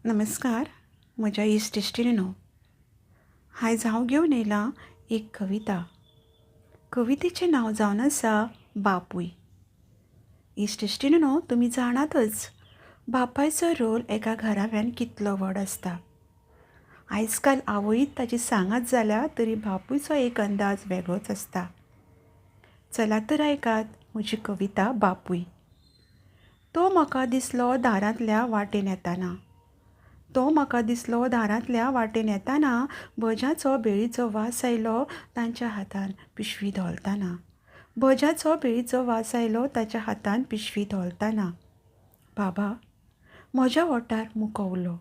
नमस्कार. म्हज्या इश्ट इश्टिणींनो, आयज हांव घेवन येयलां एक कविता. कवितेचें नांव जावन आसा बापूय. इश्ट इश्टिणींनो, तुमी जाणातच बापायचो रोल एका घराव्यान कितलो व्हड आसता. आयज काल आवयत ताची सांगात जाल्या तरी बापूयचो एक अंदाज वेगळोच आसता. चला तर आयकात म्हजी कविता बापूय. तो म्हाका दिसलो दारांतल्या वाटेन येताना. तो म्हाका दिसलो दारांतल्या वाटेन येताना. भज्याचो बेळीचो वास आयलो तांच्या हातान पिशवी धोलतना. भज्याचो बेळीचो वास आयलो ताच्या हातान पिशवी धोलतना. बाबा म्हज्या ओंठार मुको उलो.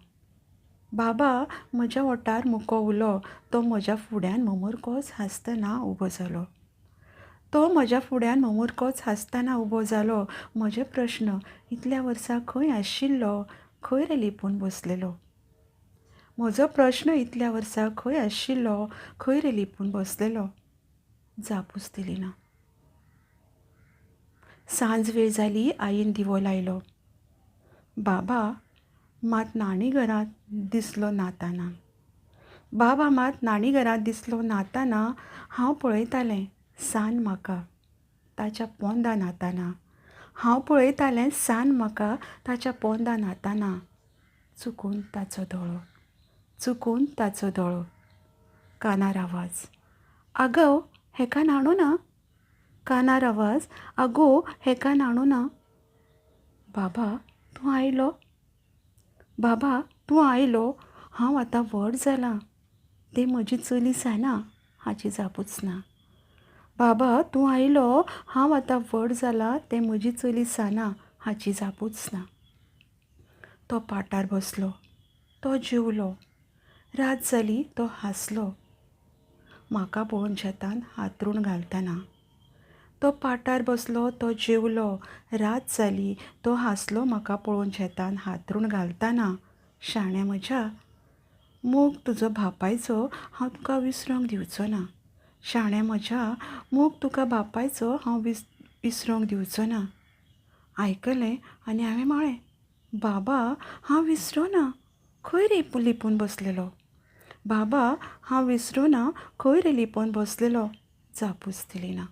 बाबा म्हज्या ओंठार मुको उलो. तो म्हज्या फुड्यान ममुरकोच हांसतना उबो जालो. तो म्हज्या फुड्यान ममुरकोच हांसतना उबो जालो. म्हजे प्रश्न इतल्या वर्सां खंय आशिल्लो, खंय रे लिपून बसलेलो. म्हजो प्रश्न इतल्या वर्सां खंय आशिल्लो, खंय रे लिपून बसलेलो. जापूच दिली ना. सांज वेळ जाली, आईन दिवो लायलो. बाबा मात न्हाणी घरांत दिसलो नाताना. बाबा मात न्हाणी घरांत दिसलो नाताना. हांव पळयतालें सान म्हाका ताच्या पोंदां न्हाताना. हांव पळयतालें सान म्हाका ताच्या पोंदां न्हाताना. चुकून ताचो दोळो, चुकून ताचो दोळो. कानार आवाज, आगव हेका न्हाणू ना. कानार आवाज, आगो हेका न्हाणू ना. बाबा तूं आयलो. बाबा तूं आयलो. हांव आतां व्हड जालां. ती म्हजी चली साना हाची जापूच ना. बाबा तूं आयलो. हांव आतां व्हड जालां. तें म्हजी चली साना हाची जापूच ना. तो पाटार बसलो. तो जेवलो. रात जाली. तो हांसलो म्हाका पळोवन शेतान हातरूण घालतना. तो पाटार बसलो. तो जेवलो. रात जाली. तो हांसलो म्हाका पळोवन शेतान हातरूण घालतना. शाण्या म्हज्या मोग तुजो बापायचो हांव तुका विसरूंक दिवचो ना. शाण्या म्हज्या मोग तुका बापायचो हांव विसरूंक दिवचो ना. आयकलें आनी हांवें म्हळें, बाबा हांव विसरूना. खंय रे लिपून बसलेलो. बाबा हांव विसरूना. खंय रे लिपून बसलेलो. जापूच दिली ना.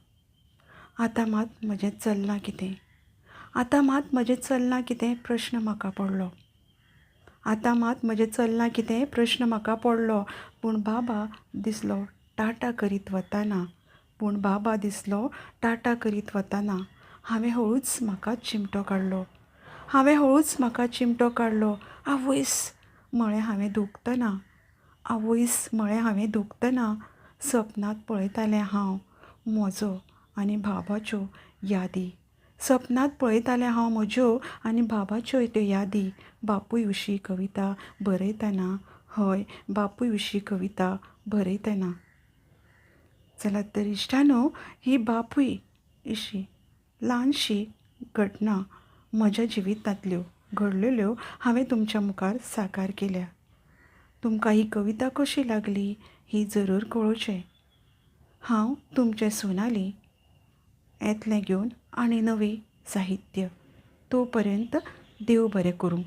आतां मात म्हजें चलना कितें. आतां मात म्हजें चलना कितें प्रश्न म्हाका पडलो. आतां मात म्हजें चलना कितें प्रश्न म्हाका पडलो. पूण बाबा दिसलो टाटा करीत वतना. पूण बाबा दिसलो टाटा करीत वतना. हांवें हळूच म्हाका चिमटो काडलो. हांवें हळूच म्हाका चिमटो काडलो. आवयस म्हळें हांवें दुखतना. आवयस म्हळें हांवें दुखतना. सपनांत पळयतालें हांव म्हजो आनी बाबाच्यो यादी. सपनांत पळयतालें हांव म्हज्यो आनी बाबाच्यो त्यो यादी. बापूय विशीं कविता बरयतना. हय, बापूय विशीं कविता बरयतना. जाल्यार तर इश्टानो, ही बापूय अशी ल्हानशी घटना म्हज्या जिवितांतल्यो घडलेल्यो हांवें तुमच्या मुखार साकार केल्या. तुमकां ही कविता कशी लागली ही जरूर कळोवचें. हांव तुमचें सोनाली येतलें घेवन आनी नवी साहित्य. तो पर्यंत देव बरें करूं.